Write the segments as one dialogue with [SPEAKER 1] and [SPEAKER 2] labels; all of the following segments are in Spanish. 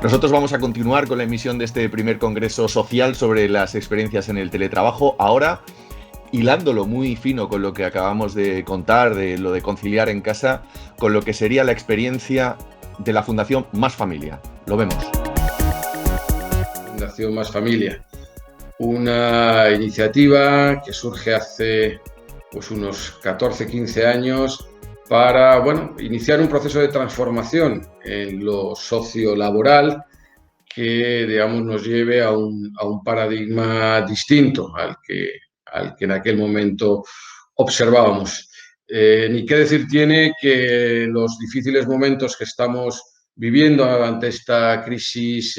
[SPEAKER 1] Nosotros vamos a continuar con la emisión de este primer congreso social sobre las experiencias en el teletrabajo. Ahora, hilándolo muy fino con lo que acabamos de contar, de lo de conciliar en casa, con lo que sería la experiencia de la Fundación Más Familia. Lo vemos.
[SPEAKER 2] Fundación Más Familia, una iniciativa que surge hace pues, unos 14-15 años para iniciar un proceso de transformación en lo sociolaboral que, digamos, nos lleve a un paradigma distinto al que en aquel momento observábamos. Ni qué decir tiene que los difíciles momentos que estamos viviendo ante esta crisis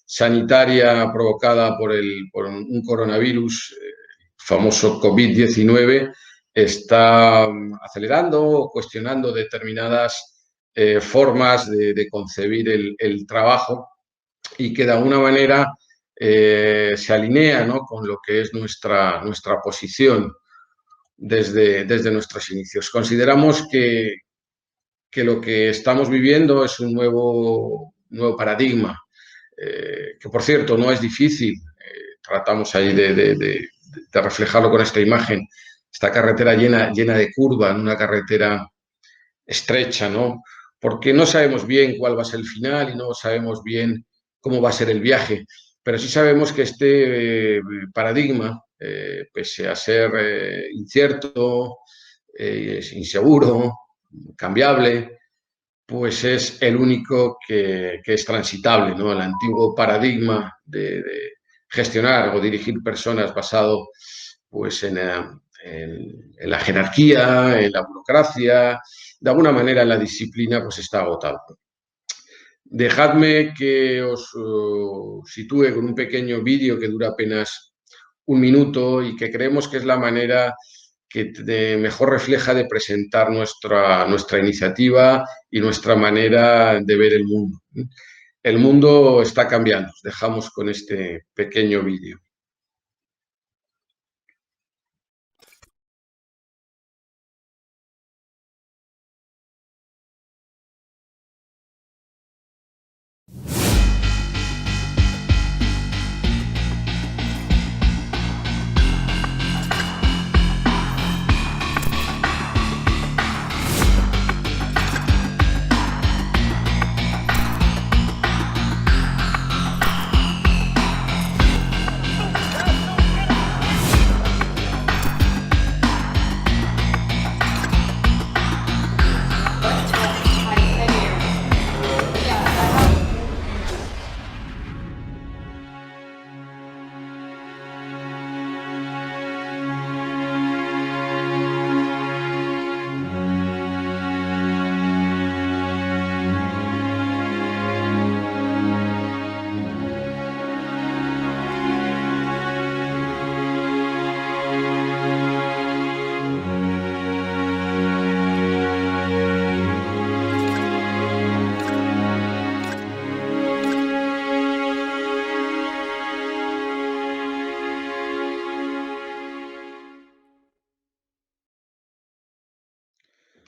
[SPEAKER 2] sanitaria provocada por un coronavirus, famoso COVID-19, está acelerando o cuestionando determinadas formas de concebir el trabajo y que de alguna manera se alinea, ¿no?, con lo que es nuestra posición desde nuestros inicios. Consideramos que lo que estamos viviendo es un nuevo paradigma, que por cierto no es difícil. Tratamos ahí de reflejarlo con esta imagen. Esta carretera llena de curvas, una carretera estrecha, ¿no? Porque no sabemos bien cuál va a ser el final y no sabemos bien cómo va a ser el viaje, pero sí sabemos que este paradigma, pese a ser incierto, inseguro, cambiable, pues es el único que es transitable, ¿no? El antiguo paradigma de gestionar o dirigir personas basado pues, en la jerarquía, en la burocracia, de alguna manera en la disciplina, pues está agotado. Dejadme que os sitúe con un pequeño vídeo que dura apenas un minuto y que creemos que es la manera que mejor refleja de presentar nuestra iniciativa y nuestra manera de ver el mundo. El mundo está cambiando. Os dejamos con este pequeño vídeo.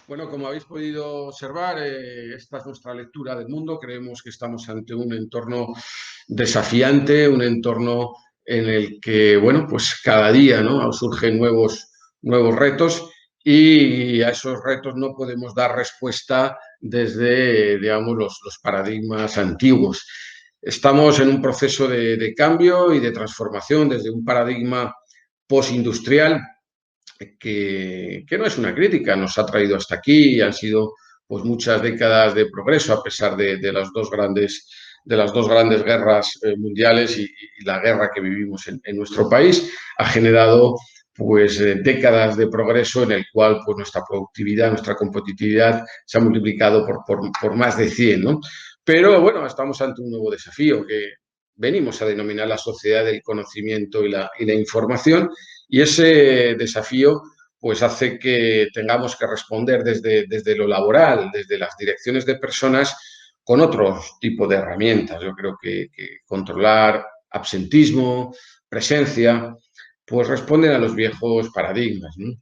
[SPEAKER 2] Bueno, como habéis podido observar, esta es nuestra lectura del mundo. Creemos que estamos ante un entorno desafiante, un entorno en el que, pues cada día, ¿no?, surgen nuevos retos y a esos retos no podemos dar respuesta desde, digamos, los paradigmas antiguos. Estamos en un proceso de cambio y de transformación desde un paradigma postindustrial que no es una crítica, nos ha traído hasta aquí y han sido pues muchas décadas de progreso a pesar de las dos grandes guerras mundiales y la guerra que vivimos en nuestro país. Ha generado pues décadas de progreso en el cual pues nuestra productividad, nuestra competitividad se ha multiplicado por más de 100, ¿no? Pero bueno, estamos ante un nuevo desafío que venimos a denominar la sociedad del conocimiento y la información, y ese desafío pues hace que tengamos que responder desde lo laboral, desde las direcciones de personas, con otro tipo de herramientas. Yo creo que controlar absentismo, presencia, pues responden a los viejos paradigmas, ¿no?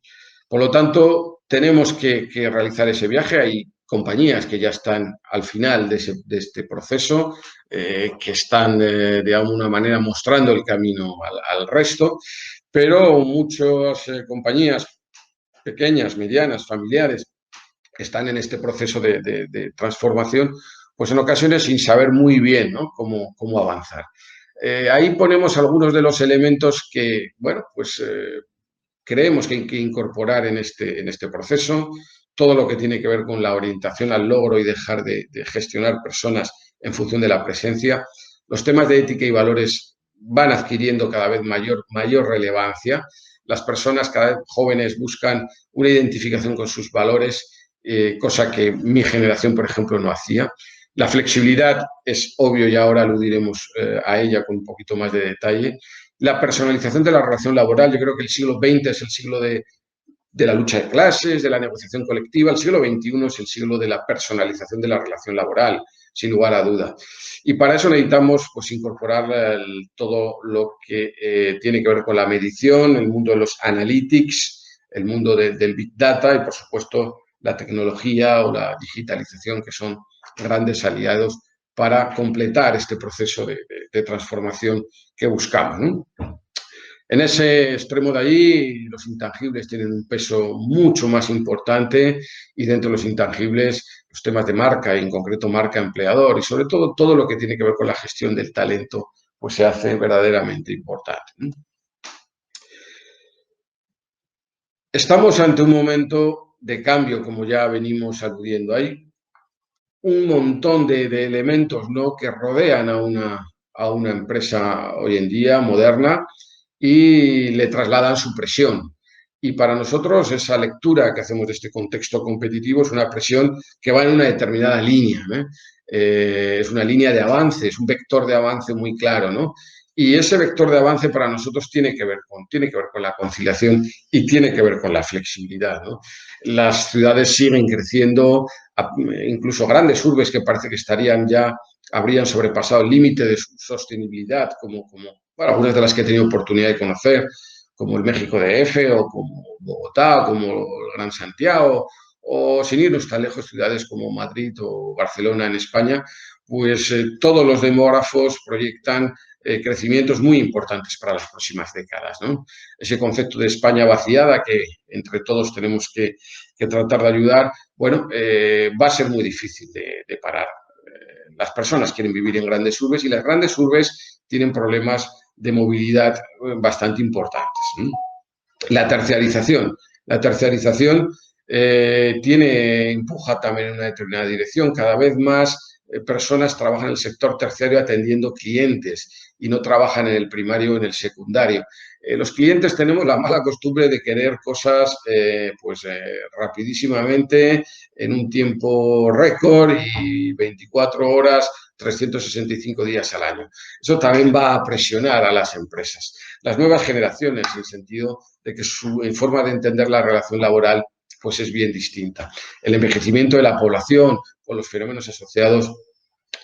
[SPEAKER 2] Por lo tanto, tenemos que realizar ese viaje. Hay compañías que ya están al final de este proceso, que están de alguna manera mostrando el camino al resto, pero muchas compañías pequeñas, medianas, familiares, que están en este proceso de transformación, pues en ocasiones sin saber muy bien, ¿no?, cómo avanzar. Ahí ponemos algunos de los elementos que, bueno, pues creemos que hay que incorporar en este proceso, todo lo que tiene que ver con la orientación al logro y dejar de gestionar personas en función de la presencia. Los temas de ética y valores van adquiriendo cada vez mayor relevancia. Las personas cada vez jóvenes buscan una identificación con sus valores, cosa que mi generación, por ejemplo, no hacía. La flexibilidad es obvio y ahora aludiremos a ella con un poquito más de detalle. La personalización de la relación laboral, yo creo que el siglo XX es el siglo de la lucha de clases, de la negociación colectiva. El siglo XXI es el siglo de la personalización de la relación laboral, sin lugar a duda. Y para eso necesitamos, pues, incorporar todo lo que tiene que ver con la medición, el mundo de los analytics, el mundo del Big Data y, por supuesto, la tecnología o la digitalización, que son grandes aliados para completar este proceso de transformación que buscamos, ¿no? En ese extremo de allí, los intangibles tienen un peso mucho más importante y dentro de los intangibles, los temas de marca, y en concreto marca empleador y sobre todo todo lo que tiene que ver con la gestión del talento, pues se hace verdaderamente importante, ¿no? Estamos ante un momento de cambio, como ya venimos aludiendo. Hay un montón de elementos, ¿no?, que rodean a una empresa hoy en día moderna y le trasladan su presión. Y para nosotros esa lectura que hacemos de este contexto competitivo es una presión que va en una determinada línea, ¿no? Es una línea de avance, es un vector de avance muy claro, ¿no? Y ese vector de avance para nosotros tiene que ver con la conciliación y tiene que ver con la flexibilidad, ¿no? Las ciudades siguen creciendo, incluso grandes urbes que parece que habrían sobrepasado el límite de su sostenibilidad, como bueno, algunas de las que he tenido oportunidad de conocer, como el México DF o como Bogotá, o como el Gran Santiago, o sin irnos tan lejos, ciudades como Madrid o Barcelona en España, pues todos los demógrafos proyectan crecimientos muy importantes para las próximas décadas, ¿no? Ese concepto de España vaciada que entre todos tenemos que tratar de ayudar, bueno, va a ser muy difícil de parar. Las personas quieren vivir en grandes urbes y las grandes urbes tienen problemas de movilidad bastante importantes, ¿no? La terciarización. La terciarización empuja también en una determinada dirección. Cada vez más personas trabajan en el sector terciario atendiendo clientes y no trabajan en el primario o en el secundario. Los clientes tenemos la mala costumbre de querer cosas rapidísimamente, en un tiempo récord y 24 horas, 365 días al año. Eso también va a presionar a las empresas. Las nuevas generaciones, en el sentido de que su forma de entender la relación laboral pues es bien distinta. El envejecimiento de la población con los fenómenos asociados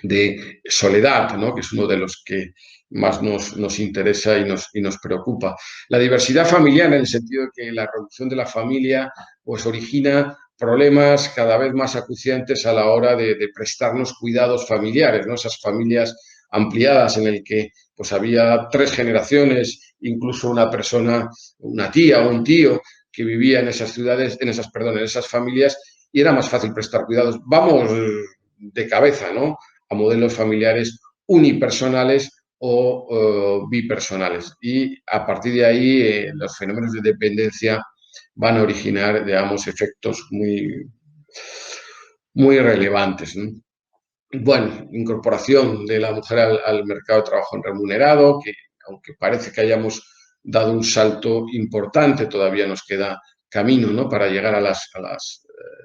[SPEAKER 2] de soledad, ¿no?, que es uno de los que más nos interesa y nos preocupa. La diversidad familiar, en el sentido de que la reducción de la familia pues origina problemas cada vez más acuciantes a la hora de prestarnos cuidados familiares, ¿no? Esas familias ampliadas en el que pues había 3 generaciones, incluso una persona, una tía o un tío que vivía en esas ciudades, en esas familias, y era más fácil prestar cuidados. Vamos de cabeza, ¿no?, a modelos familiares unipersonales o bipersonales. Y a partir de ahí los fenómenos de dependencia van a originar, digamos, efectos muy relevantes, ¿no? Bueno, incorporación de la mujer al mercado de trabajo remunerado, que aunque parece que hayamos dado un salto importante, todavía nos queda camino, ¿no?, para llegar a las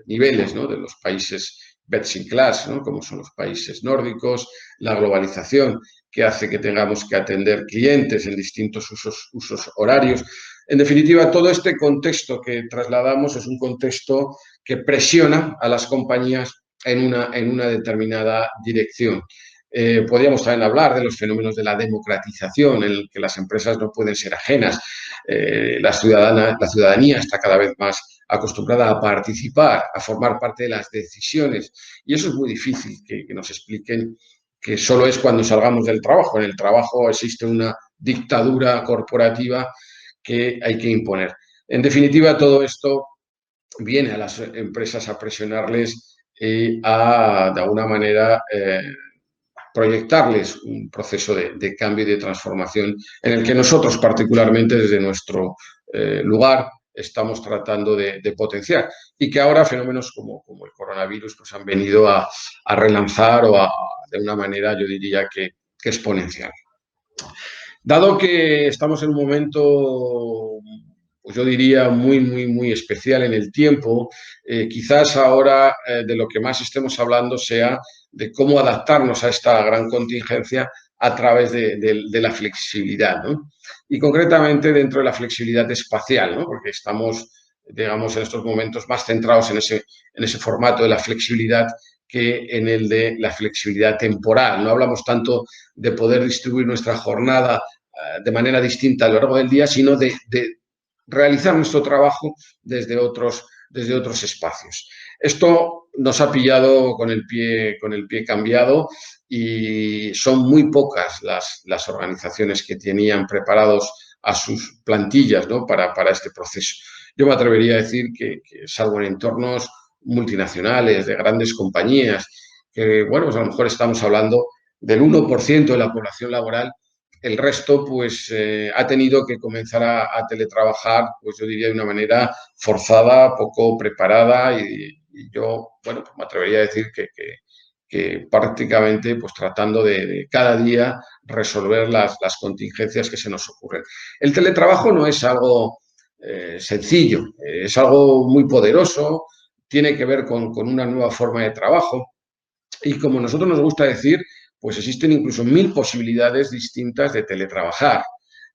[SPEAKER 2] niveles, ¿no?, de los países best in class, ¿no?, como son los países nórdicos, la globalización que hace que tengamos que atender clientes en distintos usos horarios. En definitiva, todo este contexto que trasladamos es un contexto que presiona a las compañías en una determinada dirección. Podríamos también hablar de los fenómenos de la democratización, en el que las empresas no pueden ser ajenas. La ciudadanía está cada vez más acostumbrada a participar, a formar parte de las decisiones. Y eso es muy difícil que nos expliquen que solo es cuando salgamos del trabajo. En el trabajo existe una dictadura corporativa que hay que imponer. En definitiva, todo esto viene a las empresas a presionarles y a, de alguna manera, proyectarles un proceso de cambio y de transformación en el que nosotros, particularmente desde nuestro lugar, estamos tratando de potenciar y que ahora fenómenos como el coronavirus pues han venido a relanzar de una manera, yo diría que exponencial. Dado que estamos en un momento, pues yo diría, muy especial en el tiempo, quizás ahora de lo que más estemos hablando sea de cómo adaptarnos a esta gran contingencia a través de la flexibilidad, ¿no? Y concretamente dentro de la flexibilidad espacial, ¿no? Porque estamos, digamos, en estos momentos más centrados en ese formato de la flexibilidad que en el de la flexibilidad temporal. No hablamos tanto de poder distribuir nuestra jornada de manera distinta a lo largo del día, sino de realizar nuestro trabajo desde otros espacios. Esto nos ha pillado con el pie cambiado y son muy pocas las organizaciones que tenían preparados a sus plantillas, ¿no? para este proceso. Yo me atrevería a decir que salvo en entornos multinacionales, de grandes compañías, que, bueno, pues a lo mejor estamos hablando del 1% de la población laboral, el resto pues ha tenido que comenzar a teletrabajar, pues yo diría de una manera forzada, poco preparada y yo, bueno, pues me atrevería a decir que prácticamente pues tratando de cada día resolver las contingencias que se nos ocurren. El teletrabajo no es algo sencillo, es algo muy poderoso, tiene que ver con una nueva forma de trabajo y como nosotros nos gusta decir, pues existen incluso 1000 posibilidades distintas de teletrabajar.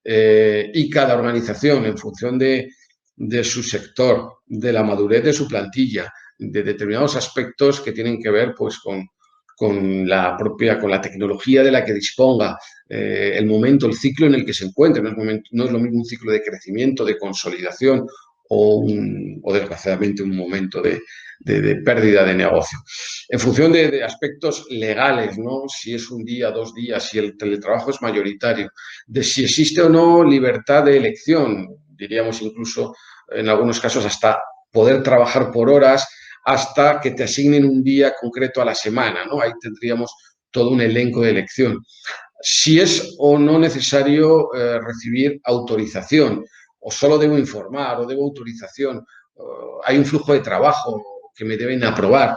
[SPEAKER 2] Y cada organización, en función de su sector, de la madurez de su plantilla, de determinados aspectos que tienen que ver pues, con la tecnología de la que disponga, el momento, el ciclo en el que se encuentre. No es lo mismo un ciclo de crecimiento, de consolidación o desgraciadamente un momento de pérdida de negocio. En función de aspectos legales, ¿no? Si es un día, 2 días, si el teletrabajo es mayoritario, de si existe o no libertad de elección, diríamos incluso en algunos casos hasta poder trabajar por horas hasta que te asignen un día concreto a la semana, ¿no? Ahí tendríamos todo un elenco de elección. Si es o no necesario recibir autorización, o solo debo informar, o debo autorización, hay un flujo de trabajo que me deben aprobar,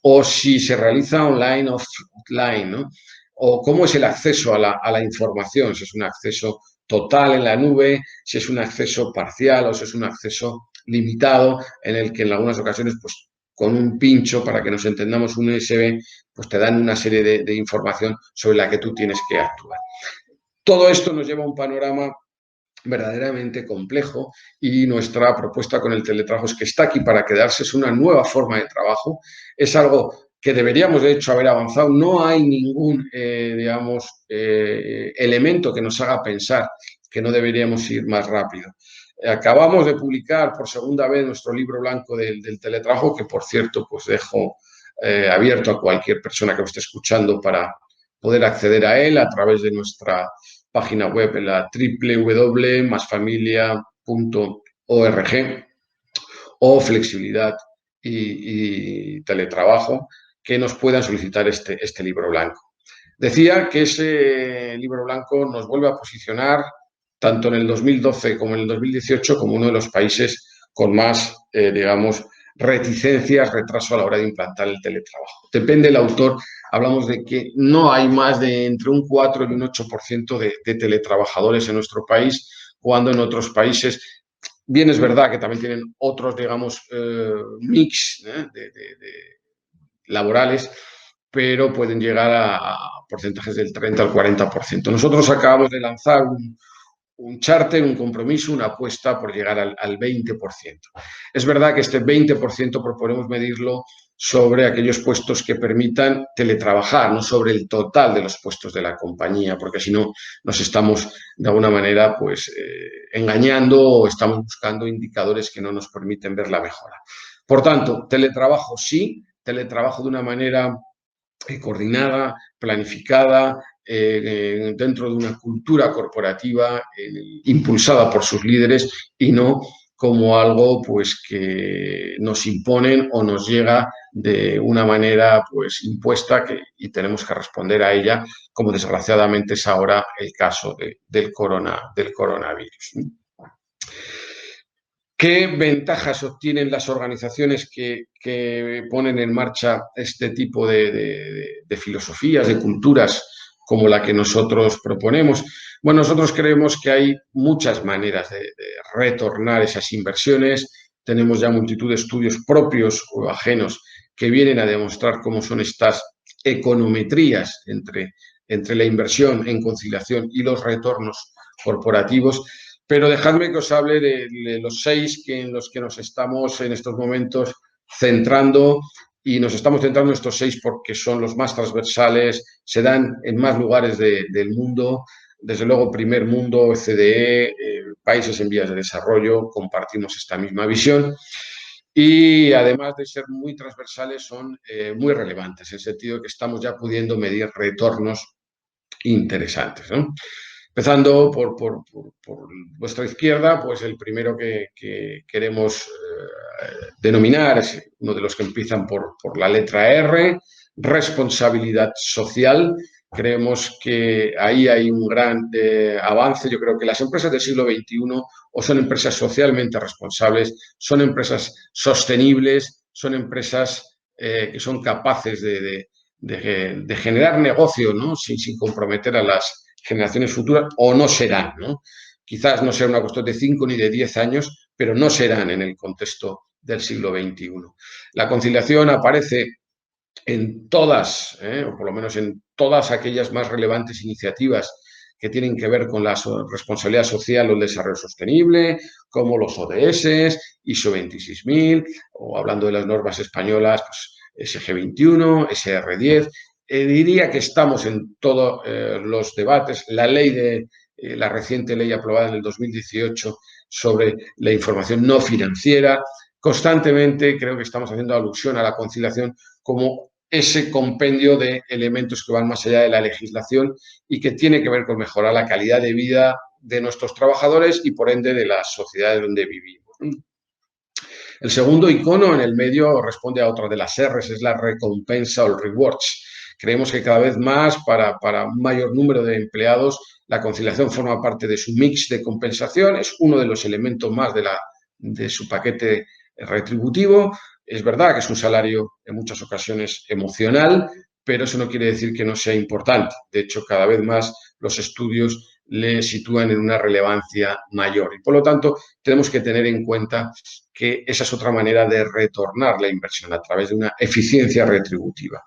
[SPEAKER 2] o si se realiza online o offline, ¿no? O cómo es el acceso a la información, si es un acceso total en la nube, si es un acceso parcial o si es un acceso limitado en el que en algunas ocasiones, pues con un pincho, para que nos entendamos, un USB, pues te dan una serie de información sobre la que tú tienes que actuar. Todo esto nos lleva a un panorama verdaderamente complejo y nuestra propuesta con el teletrabajo es que está aquí para quedarse, es una nueva forma de trabajo, es algo que deberíamos de hecho haber avanzado, no hay ningún, elemento que nos haga pensar que no deberíamos ir más rápido. Acabamos de publicar por segunda vez nuestro libro blanco del teletrabajo, que por cierto pues dejo abierto a cualquier persona que lo esté escuchando para poder acceder a él a través de nuestra página web en la www.masfamilia.org o flexibilidad y teletrabajo que nos puedan solicitar este libro blanco. Decía que ese libro blanco nos vuelve a posicionar tanto en el 2012 como en el 2018 como uno de los países con más, reticencias, retraso a la hora de implantar el teletrabajo. Depende del autor, hablamos de que no hay más de entre un 4 y un 8% de teletrabajadores en nuestro país, cuando en otros países, bien es verdad que también tienen otros, mix laborales, pero pueden llegar a porcentajes del 30 al 40%. Nosotros acabamos de lanzar un charter, un compromiso, una apuesta por llegar al 20%. Es verdad que este 20% proponemos medirlo sobre aquellos puestos que permitan teletrabajar, no sobre el total de los puestos de la compañía, porque si no nos estamos de alguna manera pues engañando o estamos buscando indicadores que no nos permiten ver la mejora. Por tanto, teletrabajo sí, teletrabajo de una manera coordinada, planificada, dentro de una cultura corporativa impulsada por sus líderes y no como algo pues que nos imponen o nos llega de una manera pues impuesta y tenemos que responder a ella, como desgraciadamente es ahora el caso del coronavirus. ¿Qué ventajas obtienen las organizaciones que ponen en marcha este tipo de filosofías, de culturas como la que nosotros proponemos? Bueno, nosotros creemos que hay muchas maneras de retornar esas inversiones. Tenemos ya multitud de estudios propios o ajenos que vienen a demostrar cómo son estas econometrías entre la inversión en conciliación y los retornos corporativos. Pero dejadme que os hable de los 6 en los que nos estamos en estos momentos centrando, y nos estamos centrando en estos 6 porque son los más transversales, se dan en más lugares del mundo, desde luego primer mundo, OCDE, países en vías de desarrollo, compartimos esta misma visión. Y además de ser muy transversales, son muy relevantes, en el sentido de que estamos ya pudiendo medir retornos interesantes, ¿no? Empezando por vuestra izquierda, pues el primero que queremos denominar es uno de los que empiezan por la letra R, responsabilidad social. Creemos que ahí hay un gran avance. Yo creo que las empresas del siglo XXI o son empresas socialmente responsables, son empresas sostenibles, son empresas que son capaces de generar negocio, ¿no? sin comprometer a las generaciones futuras, o no serán, ¿no? Quizás no sea una cuestión de 5 ni de 10 años, pero no serán en el contexto del siglo XXI. La conciliación aparece en todas, o por lo menos en todas aquellas más relevantes iniciativas que tienen que ver con la responsabilidad social o el desarrollo sostenible, como los ODS, ISO 26000, o hablando de las normas españolas, pues SG21, SR10. Diría que estamos en todos los debates. La reciente ley aprobada en el 2018 sobre la información no financiera. Constantemente creo que estamos haciendo alusión a la conciliación como ese compendio de elementos que van más allá de la legislación y que tiene que ver con mejorar la calidad de vida de nuestros trabajadores y, por ende, de la sociedad donde vivimos. El segundo icono en el medio responde a otra de las R's, es la recompensa o el rewards. Creemos que cada vez más, para un mayor número de empleados, la conciliación forma parte de su mix de compensación, es uno de los elementos más de su paquete retributivo. Es verdad que es un salario en muchas ocasiones emocional, pero eso no quiere decir que no sea importante. De hecho, cada vez más los estudios le sitúan en una relevancia mayor y, por lo tanto, tenemos que tener en cuenta que esa es otra manera de retornar la inversión a través de una eficiencia retributiva.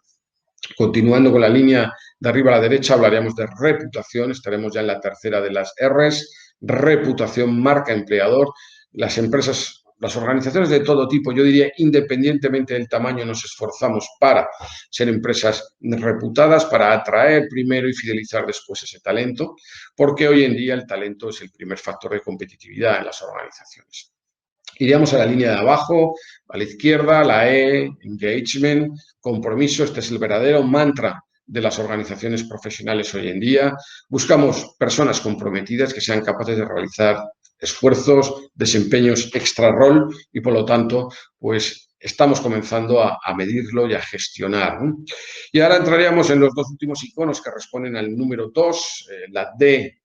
[SPEAKER 2] Continuando con la línea de arriba a la derecha, hablaríamos de reputación, estaremos ya en la tercera de las R's, reputación, marca empleador. Las empresas, las organizaciones de todo tipo, yo diría independientemente del tamaño, nos esforzamos para ser empresas reputadas, para atraer primero y fidelizar después ese talento, porque hoy en día el talento es el primer factor de competitividad en las organizaciones. Iríamos a la línea de abajo, a la izquierda, la E, engagement, compromiso. Este es el verdadero mantra de las organizaciones profesionales hoy en día. Buscamos personas comprometidas que sean capaces de realizar esfuerzos, desempeños extra rol y, por lo tanto, pues estamos comenzando a medirlo y a gestionar, ¿no? Y ahora entraríamos en los dos últimos iconos que responden al número 2, la D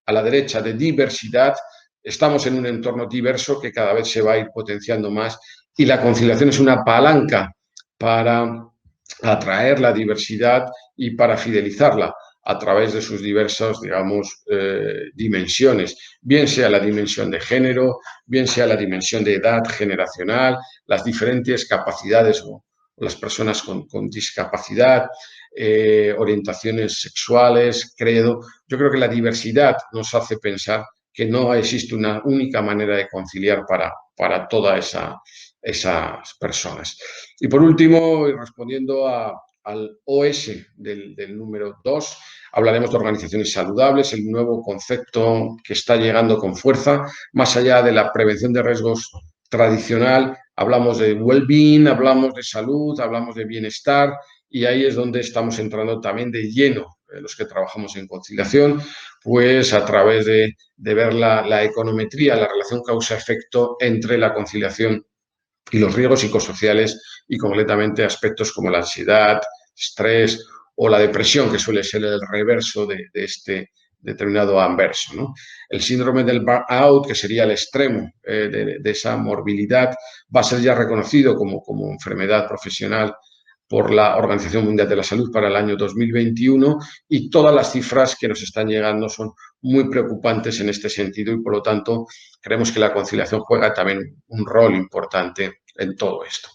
[SPEAKER 2] a la derecha de diversidad. Estamos en un entorno diverso que cada vez se va a ir potenciando más y la conciliación es una palanca para atraer la diversidad y para fidelizarla a través de sus diversas, digamos, dimensiones, bien sea la dimensión de género, bien sea la dimensión de edad generacional, las diferentes capacidades o las personas con discapacidad, orientaciones sexuales, credo. Yo creo que la diversidad nos hace pensar que no existe una única manera de conciliar para toda esa esas personas. Y por último, y respondiendo al OS del número 2, hablaremos de organizaciones saludables, el nuevo concepto que está llegando con fuerza, más allá de la prevención de riesgos tradicional, hablamos de well-being, hablamos de salud, hablamos de bienestar, y ahí es donde estamos entrando también de lleno los que trabajamos en conciliación, pues a través de ver la econometría, la relación causa-efecto entre la conciliación y los riesgos psicosociales y concretamente aspectos como la ansiedad, estrés o la depresión, que suele ser el reverso de este determinado anverso, ¿no? El síndrome del burnout, que sería el extremo de esa morbilidad, va a ser ya reconocido como enfermedad profesional por la Organización Mundial de la Salud para el año 2021 y todas las cifras que nos están llegando son muy preocupantes en este sentido y por lo tanto creemos que la conciliación juega también un rol importante en todo esto.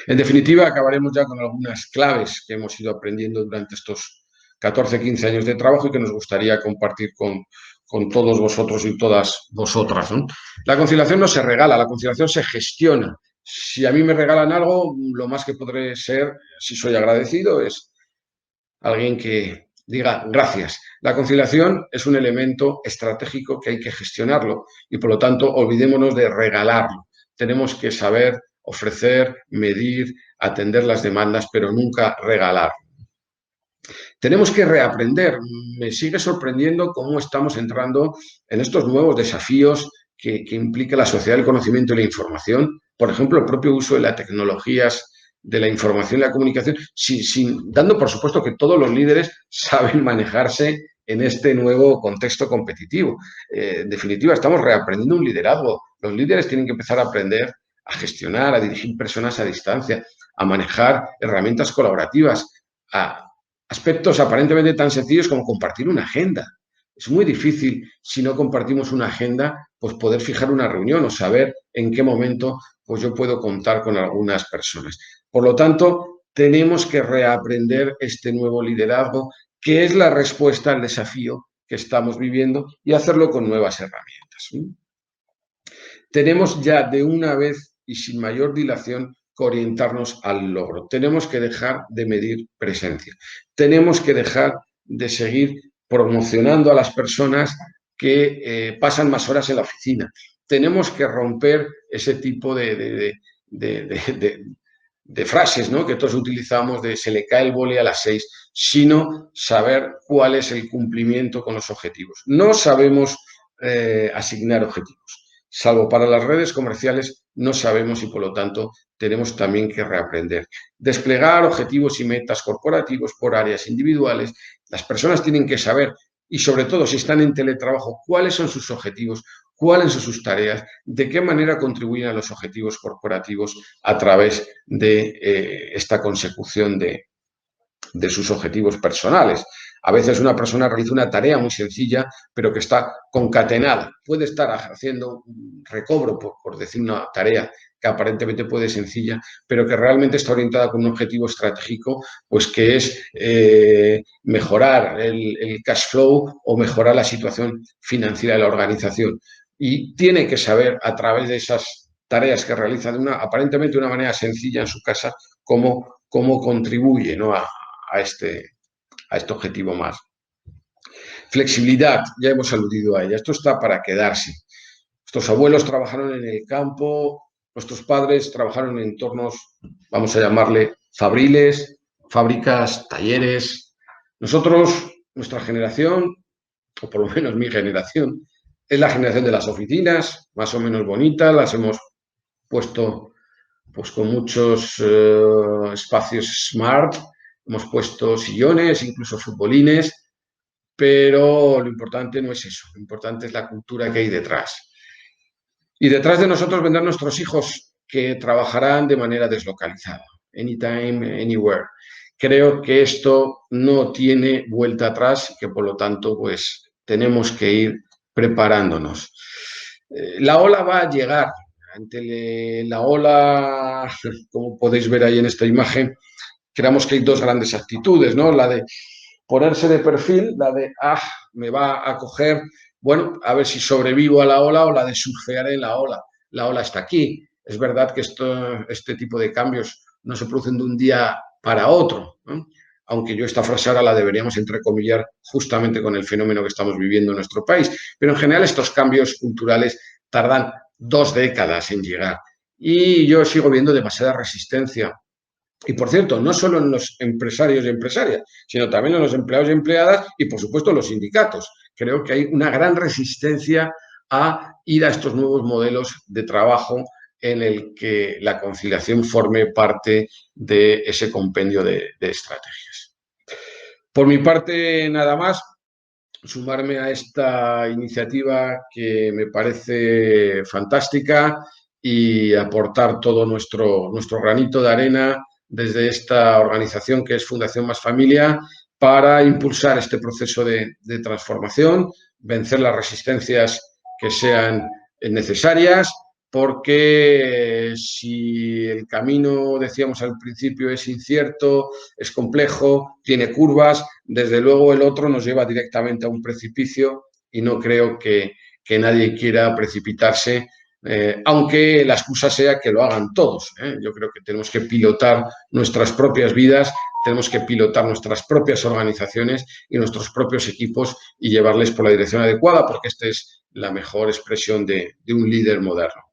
[SPEAKER 2] En definitiva, acabaremos ya con algunas claves que hemos ido aprendiendo durante estos 14, 15 años de trabajo y que nos gustaría compartir con todos vosotros y todas vosotras, ¿no? La conciliación no se regala, la conciliación se gestiona. Si a mí me regalan algo, lo más que podré ser, si soy agradecido, es alguien que diga gracias. La conciliación es un elemento estratégico que hay que gestionarlo y por lo tanto olvidémonos de regalarlo. Tenemos que saber ofrecer, medir, atender las demandas, pero nunca regalar. Tenemos que reaprender. Me sigue sorprendiendo cómo estamos entrando en estos nuevos desafíos que implica la sociedad del conocimiento y la información. Por ejemplo, el propio uso de las tecnologías de la información y la comunicación, dando por supuesto que todos los líderes saben manejarse en este nuevo contexto competitivo. En definitiva, estamos reaprendiendo un liderazgo. Los líderes tienen que empezar a aprender a gestionar, a dirigir personas a distancia, a manejar herramientas colaborativas, a aspectos aparentemente tan sencillos como compartir una agenda. Es muy difícil, si no compartimos una agenda, pues poder fijar una reunión o saber en qué momento pues yo puedo contar con algunas personas. Por lo tanto, tenemos que reaprender este nuevo liderazgo, que es la respuesta al desafío que estamos viviendo y hacerlo con nuevas herramientas. Tenemos ya de una vez y sin mayor dilación que orientarnos al logro. Tenemos que dejar de medir presencia. Tenemos que dejar de seguir promocionando a las personas que pasan más horas en la oficina. Tenemos que romper ese tipo de frases, ¿no?, que todos utilizamos de se le cae el boli a las 6, sino saber cuál es el cumplimiento con los objetivos. No sabemos asignar objetivos. Salvo para las redes comerciales, no sabemos y por lo tanto tenemos también que reaprender. Desplegar objetivos y metas corporativos por áreas individuales. Las personas tienen que saber, y sobre todo si están en teletrabajo, cuáles son sus objetivos, cuáles son sus tareas, de qué manera contribuyen a los objetivos corporativos a través de esta consecución de sus objetivos personales. A veces una persona realiza una tarea muy sencilla, pero que está concatenada. Puede estar haciendo un recobro, por decir una tarea que aparentemente puede ser sencilla, pero que realmente está orientada con un objetivo estratégico, pues que es mejorar el cash flow o mejorar la situación financiera de la organización. Y tiene que saber, a través de esas tareas que realiza aparentemente de una manera sencilla en su casa, cómo contribuye, ¿no?, a este objetivo más. Flexibilidad, ya hemos aludido a ella. Esto está para quedarse. Nuestros abuelos trabajaron en el campo, nuestros padres trabajaron en entornos, vamos a llamarle, fabriles, fábricas, talleres. Nosotros, nuestra generación, o por lo menos mi generación, es la generación de las oficinas, más o menos bonitas, las hemos puesto pues con muchos espacios smart. Hemos puesto sillones, incluso futbolines, pero lo importante no es eso. Lo importante es la cultura que hay detrás. Y detrás de nosotros vendrán nuestros hijos que trabajarán de manera deslocalizada. Anytime, anywhere. Creo que esto no tiene vuelta atrás y que por lo tanto pues tenemos que ir preparándonos. La ola va a llegar. Ante la ola, como podéis ver ahí en esta imagen, creemos que hay dos grandes actitudes, ¿no? La de ponerse de perfil, la de, me va a coger, bueno, a ver si sobrevivo a la ola, o la de surfear en la ola. La ola está aquí, es verdad que este tipo de cambios no se producen de un día para otro, ¿no? Aunque yo esta frase ahora la deberíamos entrecomillar justamente con el fenómeno que estamos viviendo en nuestro país. Pero en general estos cambios culturales tardan 2 décadas en llegar. Y yo sigo viendo demasiada resistencia. Y por cierto, no solo en los empresarios y empresarias, sino también en los empleados y empleadas y, por supuesto, en los sindicatos. Creo que hay una gran resistencia a ir a estos nuevos modelos de trabajo en el que la conciliación forme parte de ese compendio de estrategias. Por mi parte, nada más, sumarme a esta iniciativa que me parece fantástica y aportar todo nuestro granito de arena desde esta organización que es Fundación Más Familia para impulsar este proceso de transformación, vencer las resistencias que sean necesarias, porque si el camino, decíamos al principio, es incierto, es complejo, tiene curvas, desde luego el otro nos lleva directamente a un precipicio y no creo que nadie quiera precipitarse, aunque la excusa sea que lo hagan todos. Yo creo que tenemos que pilotar nuestras propias vidas, tenemos que pilotar nuestras propias organizaciones y nuestros propios equipos y llevarles por la dirección adecuada, porque esta es la mejor expresión de un líder moderno.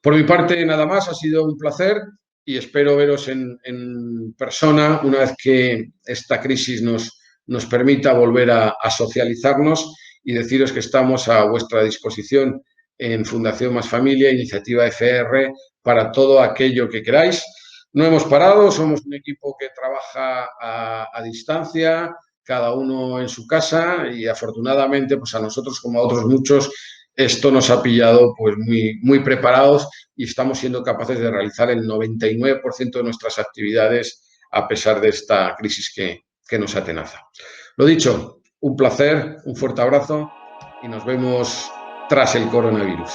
[SPEAKER 2] Por mi parte, nada más, ha sido un placer y espero veros en persona una vez que esta crisis nos permita volver a socializarnos y deciros que estamos a vuestra disposición en Fundación Más Familia, Iniciativa FR, para todo aquello que queráis. No hemos parado, somos un equipo que trabaja a distancia, cada uno en su casa y afortunadamente pues a nosotros como a otros muchos esto nos ha pillado pues muy preparados y estamos siendo capaces de realizar el 99% de nuestras actividades a pesar de esta crisis que nos atenaza. Lo dicho, un placer, un fuerte abrazo y nos vemos tras el coronavirus.